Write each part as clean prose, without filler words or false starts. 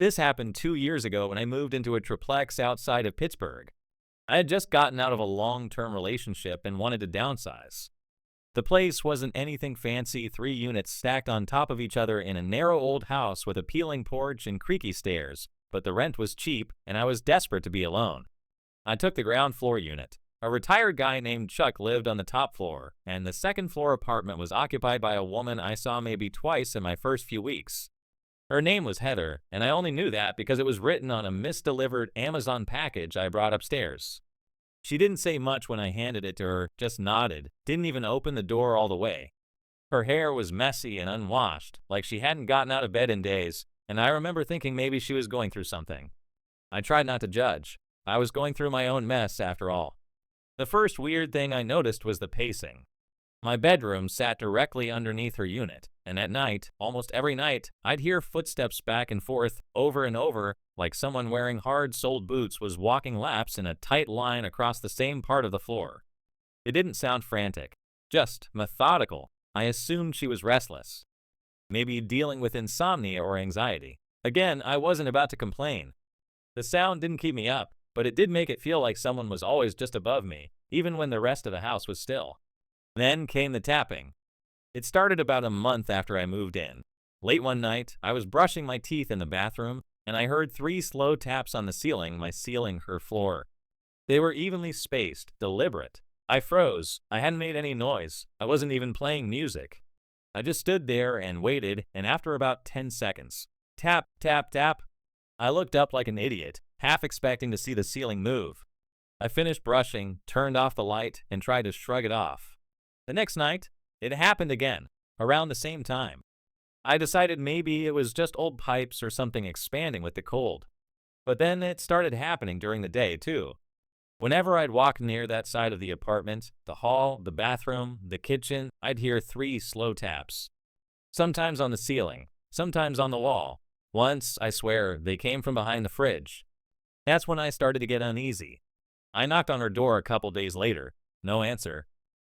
This happened 2 years ago when I moved into a triplex outside of Pittsburgh. I had just gotten out of a long-term relationship and wanted to downsize. The place wasn't anything fancy, 3 units stacked on top of each other in a narrow old house with a peeling porch and creaky stairs, but the rent was cheap and I was desperate to be alone. I took the ground floor unit. A retired guy named Chuck lived on the top floor, and the second floor apartment was occupied by a woman I saw maybe twice in my first few weeks. Her name was Heather, and I only knew that because it was written on a misdelivered Amazon package I brought upstairs. She didn't say much when I handed it to her, just nodded, didn't even open the door all the way. Her hair was messy and unwashed, like she hadn't gotten out of bed in days, and I remember thinking maybe she was going through something. I tried not to judge. I was going through my own mess after all. The first weird thing I noticed was the pacing. My bedroom sat directly underneath her unit, and at night, almost every night, I'd hear footsteps back and forth, over and over, like someone wearing hard-soled boots was walking laps in a tight line across the same part of the floor. It didn't sound frantic, just methodical. I assumed she was restless, maybe dealing with insomnia or anxiety. Again, I wasn't about to complain. The sound didn't keep me up, but it did make it feel like someone was always just above me, even when the rest of the house was still. Then came the tapping. It started about a month after I moved in. Late one night, I was brushing my teeth in the bathroom, and I heard 3 slow taps on the ceiling, my ceiling, her floor. They were evenly spaced, deliberate. I froze. I hadn't made any noise. I wasn't even playing music. I just stood there and waited, and after about 10 seconds, tap, tap, tap, I looked up like an idiot, half expecting to see the ceiling move. I finished brushing, turned off the light, and tried to shrug it off. The next night, it happened again, around the same time. I decided maybe it was just old pipes or something expanding with the cold. But then it started happening during the day, too. Whenever I'd walk near that side of the apartment, the hall, the bathroom, the kitchen, I'd hear 3 slow taps. Sometimes on the ceiling, sometimes on the wall. Once, I swear, they came from behind the fridge. That's when I started to get uneasy. I knocked on her door a couple days later. No answer.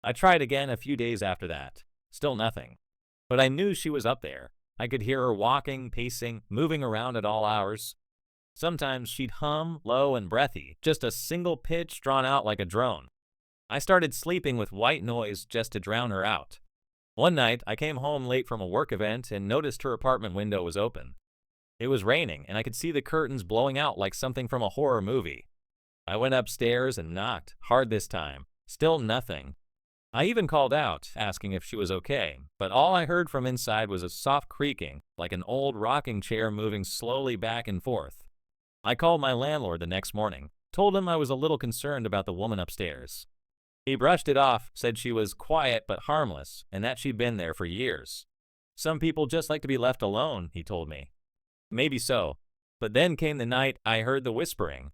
I tried again a few days after that. Still nothing. But I knew she was up there. I could hear her walking, pacing, moving around at all hours. Sometimes she'd hum, low and breathy, just a single pitch drawn out like a drone. I started sleeping with white noise just to drown her out. One night, I came home late from a work event and noticed her apartment window was open. It was raining, and I could see the curtains blowing out like something from a horror movie. I went upstairs and knocked, hard this time. Still nothing. I even called out, asking if she was okay, but all I heard from inside was a soft creaking, like an old rocking chair moving slowly back and forth. I called my landlord the next morning, told him I was a little concerned about the woman upstairs. He brushed it off, said she was quiet but harmless, and that she'd been there for years. Some people just like to be left alone, he told me. Maybe so, but then came the night I heard the whispering.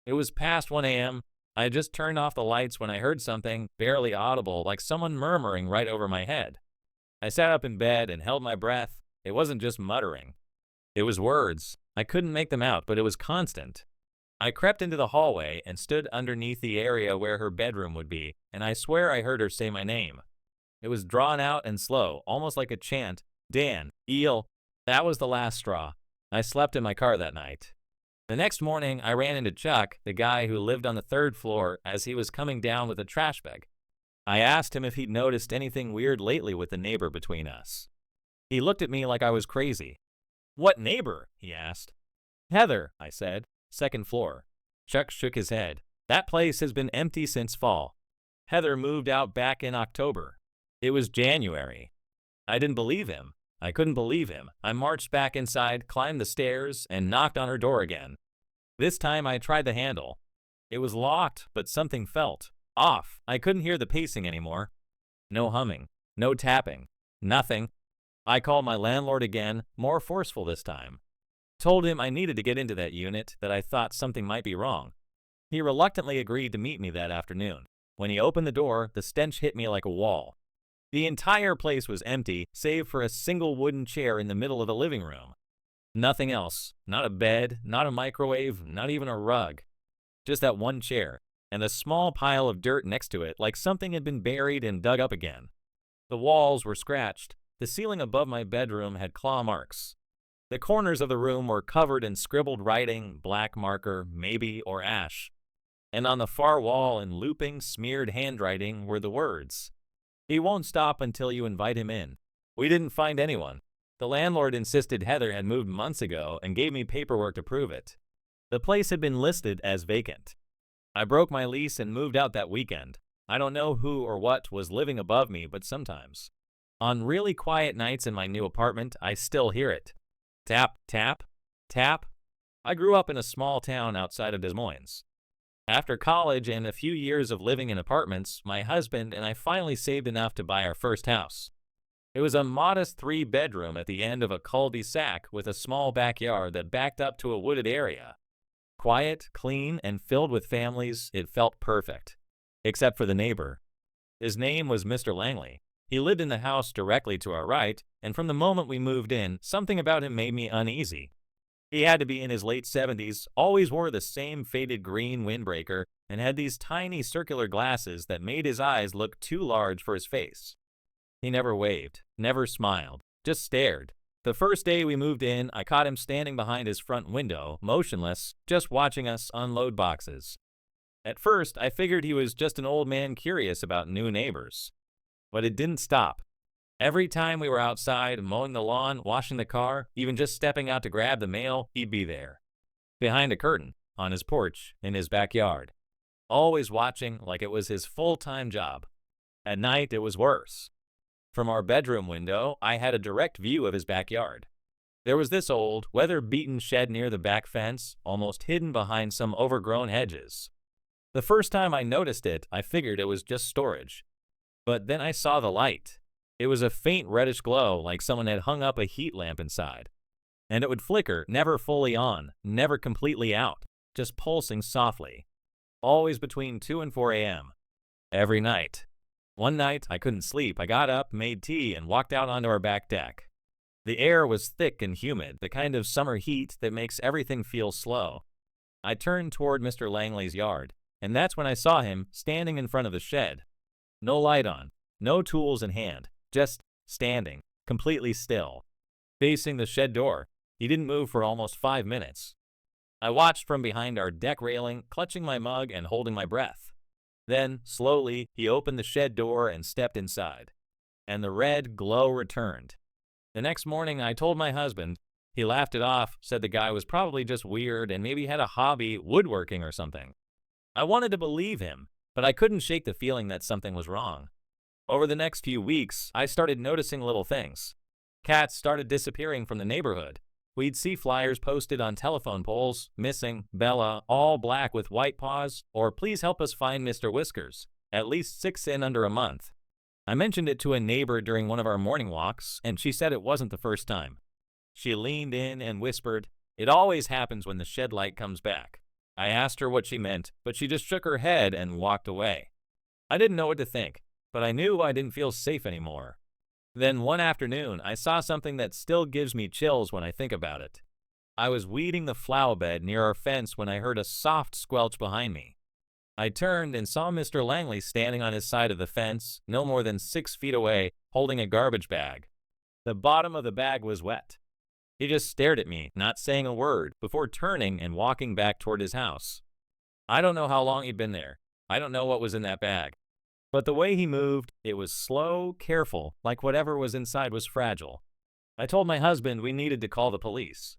It was past 1 a.m. I had just turned off the lights when I heard something, barely audible, like someone murmuring right over my head. I sat up in bed and held my breath. It wasn't just muttering. It was words. I couldn't make them out, but it was constant. I crept into the hallway and stood underneath the area where her bedroom would be, and I swear I heard her say my name. It was drawn out and slow, almost like a chant. Dan, Eel. That was the last straw. I slept in my car that night. The next morning, I ran into Chuck, the guy who lived on the 3rd floor, as he was coming down with a trash bag. I asked him if he'd noticed anything weird lately with the neighbor between us. He looked at me like I was crazy. "What neighbor?" he asked. "Heather," I said. 2nd floor. Chuck shook his head. "That place has been empty since fall. Heather moved out back in October. It was January." I didn't believe him. I couldn't believe him. I marched back inside, climbed the stairs, and knocked on her door again. This time I tried the handle. It was locked, but something felt off. I couldn't hear the pacing anymore. No humming, no tapping, nothing. I called my landlord again, more forceful this time. Told him I needed to get into that unit, that I thought something might be wrong. He reluctantly agreed to meet me that afternoon. When he opened the door, the stench hit me like a wall. The entire place was empty, save for a single wooden chair in the middle of the living room. Nothing else. Not a bed, not a microwave, not even a rug. Just that one chair, and a small pile of dirt next to it like something had been buried and dug up again. The walls were scratched. The ceiling above my bedroom had claw marks. The corners of the room were covered in scribbled writing, black marker, maybe, or ash. And on the far wall in looping, smeared handwriting were the words, "He won't stop until you invite him in." We didn't find anyone. The landlord insisted Heather had moved months ago and gave me paperwork to prove it. The place had been listed as vacant. I broke my lease and moved out that weekend. I don't know who or what was living above me, but sometimes, on really quiet nights in my new apartment, I still hear it. Tap, tap, tap. I grew up in a small town outside of Des Moines. After college and a few years of living in apartments, my husband and I finally saved enough to buy our first house. It was a modest 3-bedroom at the end of a cul-de-sac with a small backyard that backed up to a wooded area. Quiet, clean, and filled with families, it felt perfect. Except for the neighbor. His name was Mr. Langley. He lived in the house directly to our right, and from the moment we moved in, something about him made me uneasy. He had to be in his late 70s, always wore the same faded green windbreaker, and had these tiny circular glasses that made his eyes look too large for his face. He never waved, never smiled, just stared. The first day we moved in, I caught him standing behind his front window, motionless, just watching us unload boxes. At first, I figured he was just an old man curious about new neighbors. But it didn't stop. Every time we were outside, mowing the lawn, washing the car, even just stepping out to grab the mail, he'd be there. Behind a curtain, on his porch, in his backyard. Always watching like it was his full-time job. At night, it was worse. From our bedroom window, I had a direct view of his backyard. There was this old, weather-beaten shed near the back fence, almost hidden behind some overgrown hedges. The first time I noticed it, I figured it was just storage. But then I saw the light. It was a faint reddish glow, like someone had hung up a heat lamp inside. And it would flicker, never fully on, never completely out, just pulsing softly. Always between 2 and 4 a.m. Every night. One night, I couldn't sleep. I got up, made tea, and walked out onto our back deck. The air was thick and humid, the kind of summer heat that makes everything feel slow. I turned toward Mr. Langley's yard, and that's when I saw him standing in front of the shed. No light on, no tools in hand, just standing, completely still. Facing the shed door, he didn't move for almost 5 minutes. I watched from behind our deck railing, clutching my mug and holding my breath. Then, slowly, he opened the shed door and stepped inside. And the red glow returned. The next morning, I told my husband. He laughed it off, said the guy was probably just weird and maybe had a hobby, woodworking or something. I wanted to believe him, but I couldn't shake the feeling that something was wrong. Over the next few weeks, I started noticing little things. Cats started disappearing from the neighborhood. We'd see flyers posted on telephone poles, "Missing, Bella, all black with white paws," or "Please help us find Mr. Whiskers," at least 6 in under a month. I mentioned it to a neighbor during one of our morning walks, and she said it wasn't the first time. She leaned in and whispered, "It always happens when the shed light comes back." I asked her what she meant, but she just shook her head and walked away. I didn't know what to think, but I knew I didn't feel safe anymore. Then one afternoon, I saw something that still gives me chills when I think about it. I was weeding the flower bed near our fence when I heard a soft squelch behind me. I turned and saw Mr. Langley standing on his side of the fence, no more than 6 feet away, holding a garbage bag. The bottom of the bag was wet. He just stared at me, not saying a word, before turning and walking back toward his house. I don't know how long he'd been there. I don't know what was in that bag. But the way he moved, it was slow, careful, like whatever was inside was fragile. I told my husband we needed to call the police.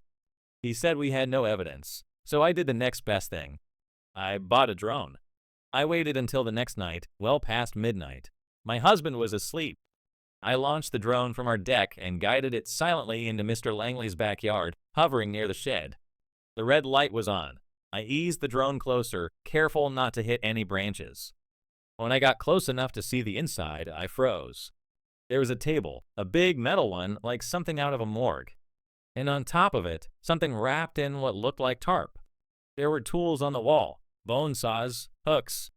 He said we had no evidence, so I did the next best thing. I bought a drone. I waited until the next night, well past midnight. My husband was asleep. I launched the drone from our deck and guided it silently into Mr. Langley's backyard, hovering near the shed. The red light was on. I eased the drone closer, careful not to hit any branches. When I got close enough to see the inside, I froze. There was a table, a big metal one like something out of a morgue. And on top of it, something wrapped in what looked like tarp. There were tools on the wall, bone saws, hooks,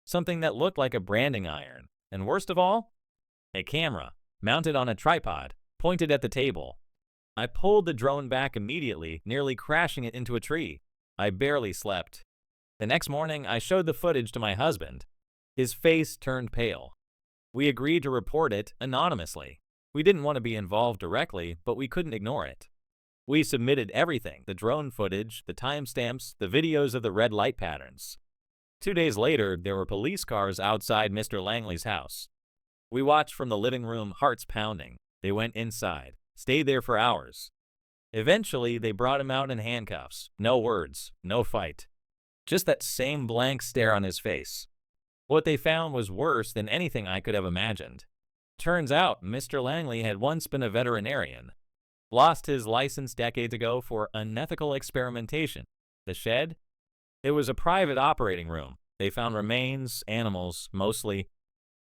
something that looked like a branding iron, and worst of all, a camera, mounted on a tripod, pointed at the table. I pulled the drone back immediately, nearly crashing it into a tree. I barely slept. The next morning, I showed the footage to my husband. His face turned pale. We agreed to report it anonymously. We didn't want to be involved directly, but we couldn't ignore it. We submitted everything, the drone footage, the timestamps, the videos of the red light patterns. 2 days later, there were police cars outside Mr. Langley's house. We watched from the living room, hearts pounding. They went inside, stayed there for hours. Eventually, they brought him out in handcuffs. No words, no fight. Just that same blank stare on his face. What they found was worse than anything I could have imagined. Turns out, Mr. Langley had once been a veterinarian. Lost his license decades ago for unethical experimentation. The shed? It was a private operating room. They found remains, animals, mostly.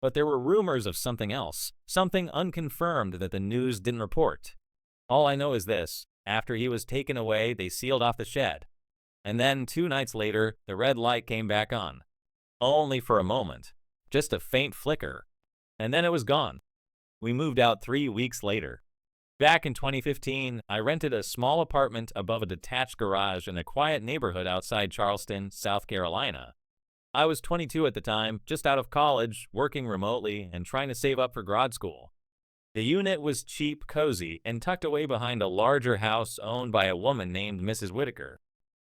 But there were rumors of something else, something unconfirmed that the news didn't report. All I know is this: after he was taken away, they sealed off the shed. And then 2 nights later, the red light came back on. Only for a moment. Just a faint flicker. And then it was gone. We moved out 3 weeks later. Back in 2015, I rented a small apartment above a detached garage in a quiet neighborhood outside Charleston, South Carolina. I was 22 at the time, just out of college, working remotely, and trying to save up for grad school. The unit was cheap, cozy, and tucked away behind a larger house owned by a woman named Mrs. Whitaker.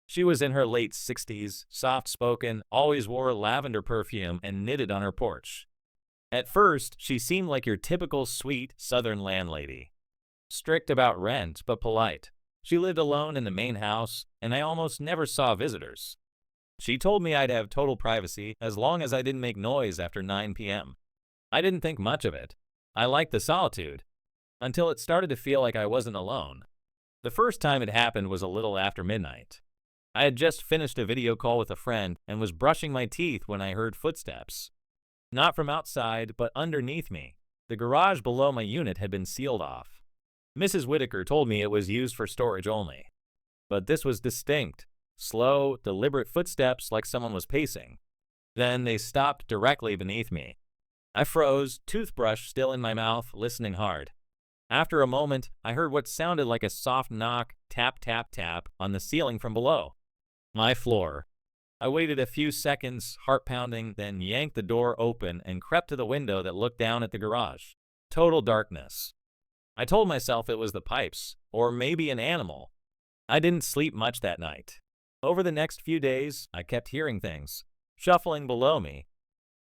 She was in her late 60s, soft-spoken, always wore lavender perfume, and knitted on her porch. At first, she seemed like your typical sweet Southern landlady. Strict about rent, but polite. She lived alone in the main house, and I almost never saw visitors. She told me I'd have total privacy as long as I didn't make noise after 9 p.m. I didn't think much of it. I liked the solitude, until it started to feel like I wasn't alone. The first time it happened was a little after midnight. I had just finished a video call with a friend and was brushing my teeth when I heard footsteps. Not from outside, but underneath me. The garage below my unit had been sealed off. Mrs. Whitaker told me it was used for storage only. But this was distinct. Slow, deliberate footsteps like someone was pacing. Then they stopped directly beneath me. I froze, toothbrush still in my mouth, listening hard. After a moment, I heard what sounded like a soft knock, tap, tap, tap, on the ceiling from below. My floor. I waited a few seconds, heart pounding, then yanked the door open and crept to the window that looked down at the garage. Total darkness. I told myself it was the pipes, or maybe an animal. I didn't sleep much that night. Over the next few days, I kept hearing things, shuffling below me,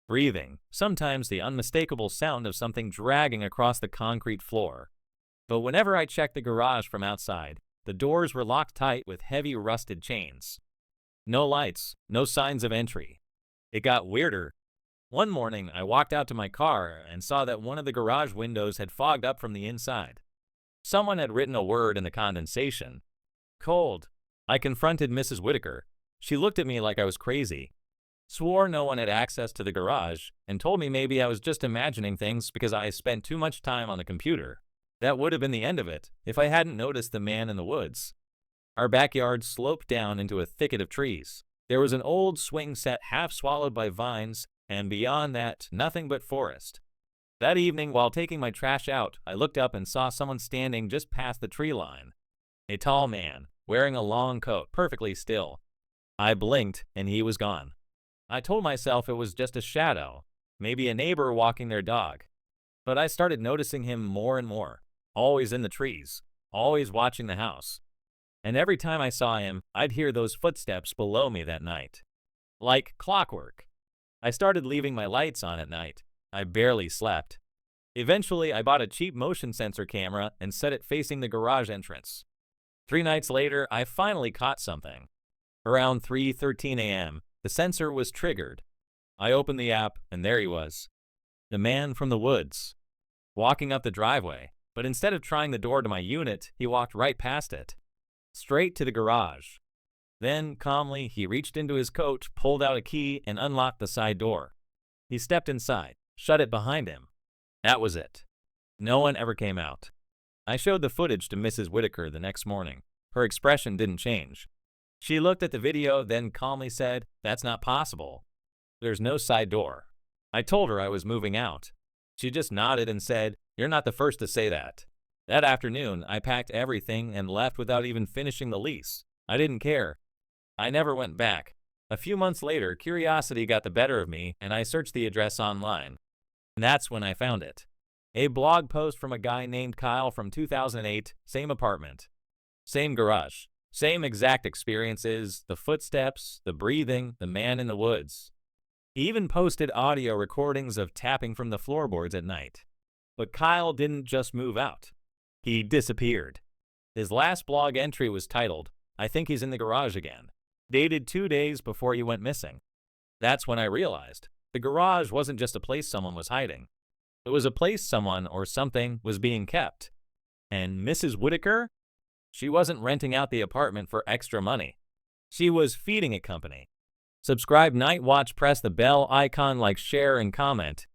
breathing, sometimes the unmistakable sound of something dragging across the concrete floor. But whenever I checked the garage from outside, the doors were locked tight with heavy rusted chains. No lights, no signs of entry. It got weirder. One morning, I walked out to my car and saw that one of the garage windows had fogged up from the inside. Someone had written a word in the condensation. Cold. I confronted Mrs. Whitaker. She looked at me like I was crazy, swore no one had access to the garage, and told me maybe I was just imagining things because I spent too much time on the computer. That would have been the end of it if I hadn't noticed the man in the woods. Our backyard sloped down into a thicket of trees. There was an old swing set half swallowed by vines, and beyond that, nothing but forest. That evening, while taking my trash out, I looked up and saw someone standing just past the tree line. A tall man, wearing a long coat, perfectly still. I blinked, and he was gone. I told myself it was just a shadow, maybe a neighbor walking their dog. But I started noticing him more and more, always in the trees, always watching the house. And every time I saw him, I'd hear those footsteps below me that night. Like clockwork. I started leaving my lights on at night. I barely slept. Eventually, I bought a cheap motion sensor camera and set it facing the garage entrance. 3 nights later, I finally caught something. Around 3:13 a.m., the sensor was triggered. I opened the app, and there he was. The man from the woods. Walking up the driveway, but instead of trying the door to my unit, he walked right past it. Straight to the garage. Then, calmly, he reached into his coat, pulled out a key, and unlocked the side door. He stepped inside, shut it behind him. That was it. No one ever came out. I showed the footage to Mrs. Whitaker the next morning. Her expression didn't change. She looked at the video, then calmly said, "That's not possible. There's no side door." I told her I was moving out. She just nodded and said, "You're not the first to say that." That afternoon, I packed everything and left without even finishing the lease. I didn't care. I never went back. A few months later, curiosity got the better of me, and I searched the address online. And that's when I found it. A blog post from a guy named Kyle from 2008, same apartment. Same garage. Same exact experiences, the footsteps, the breathing, the man in the woods. He even posted audio recordings of tapping from the floorboards at night. But Kyle didn't just move out. He disappeared. His last blog entry was titled, "I think he's in the garage again," dated 2 days before he went missing. That's when I realized the garage wasn't just a place someone was hiding. It was a place someone or something was being kept. And Mrs. Whitaker? She wasn't renting out the apartment for extra money. She was feeding it company. Subscribe, Night Watch, press the bell icon, like, share, and comment.